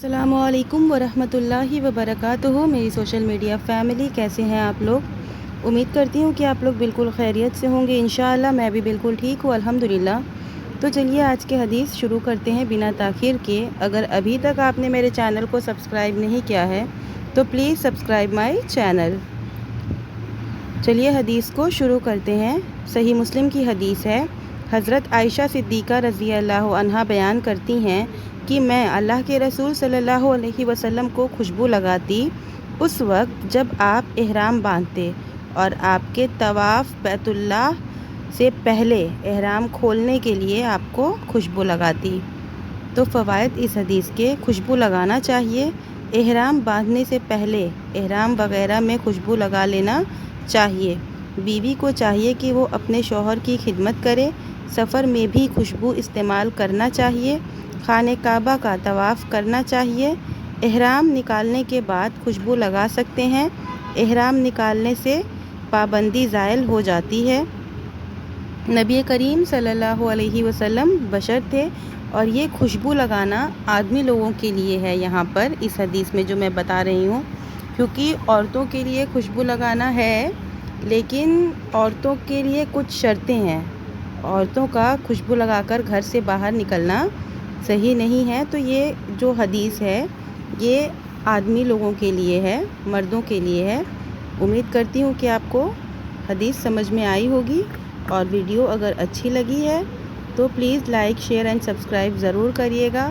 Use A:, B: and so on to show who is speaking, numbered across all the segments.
A: अस्सलामु अलैकुम वरहमतुल्लाहि वबरकातुहू। मेरी सोशल मीडिया फैमिली, कैसे हैं आप लोग। उम्मीद करती हूँ कि आप लोग बिल्कुल खैरियत से होंगे। इंशाअल्लाह मैं भी बिल्कुल ठीक हूँ, अल्हम्दुलिल्लाह। तो चलिए आज के हदीस शुरू करते हैं बिना ताख़ीर के। अगर अभी तक आपने मेरे चैनल को सब्सक्राइब नहीं किया है तो प्लीज़ सब्सक्राइब माई चैनल। चलिए हदीस को शुरू करते हैं। सही मुस्लिम की हदीस है। हज़रत आयशा सिद्दीक़ा रज़ी अल्लाह अन्हा बयान करती हैं कि मैं अल्लाह के रसूल सल्लल्लाहु अलैहि वसल्लम को खुशबू लगाती उस वक्त जब आप इहराम बांधते और आपके तवाफ़ बैतुल्लाह से पहले इहराम खोलने के लिए आपको खुशबू लगाती। तो फ़वाइद इस हदीस के: खुशबू लगाना चाहिए। इहराम बांधने से पहले इहराम वग़ैरह में खुशबू लगा लेना चाहिए। बीवी को चाहिए कि वो अपने शौहर की खिदमत करे। सफ़र में भी खुशबू इस्तेमाल करना चाहिए। खाने काबा का तवाफ़ करना चाहिए। इहराम निकालने के बाद खुशबू लगा सकते हैं। इहराम निकालने से पाबंदी ज़ायल हो जाती है। नबी करीम सल्लल्लाहु अलैहि वसल्लम बशर थे और ये खुशबू लगाना आदमी लोगों के लिए है। यहाँ पर इस हदीस में जो मैं बता रही हूँ, क्योंकि औरतों के लिए खुशबू लगाना है, लेकिन औरतों के लिए कुछ शर्तें हैं। औरतों का खुशबू लगाकर घर से बाहर निकलना सही नहीं है। तो ये जो हदीस है ये आदमी लोगों के लिए है, मर्दों के लिए है। उम्मीद करती हूँ कि आपको हदीस समझ में आई होगी। और वीडियो अगर अच्छी लगी है तो please like, share and subscribe ज़रूर करिएगा।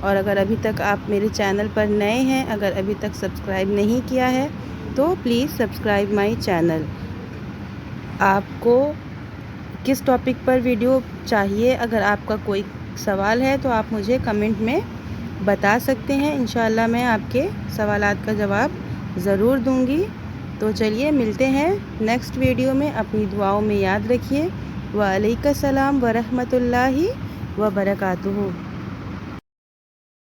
A: और अगर अभी तक आप मेरे चैनल पर नए हैं, अगर अभी तक सब्सक्राइब नहीं किया है तो प्लीज़ सब्सक्राइब माई चैनल। आपको किस टॉपिक पर वीडियो चाहिए, अगर आपका कोई सवाल है तो आप मुझे कमेंट में बता सकते हैं। इंशाअल्लाह मैं आपके सवालात का जवाब ज़रूर दूंगी। तो चलिए मिलते हैं नेक्स्ट वीडियो में। अपनी दुआओं में याद रखिए। वालेकुम सलाम व रहमतुल्लाहि व बरकातुहू।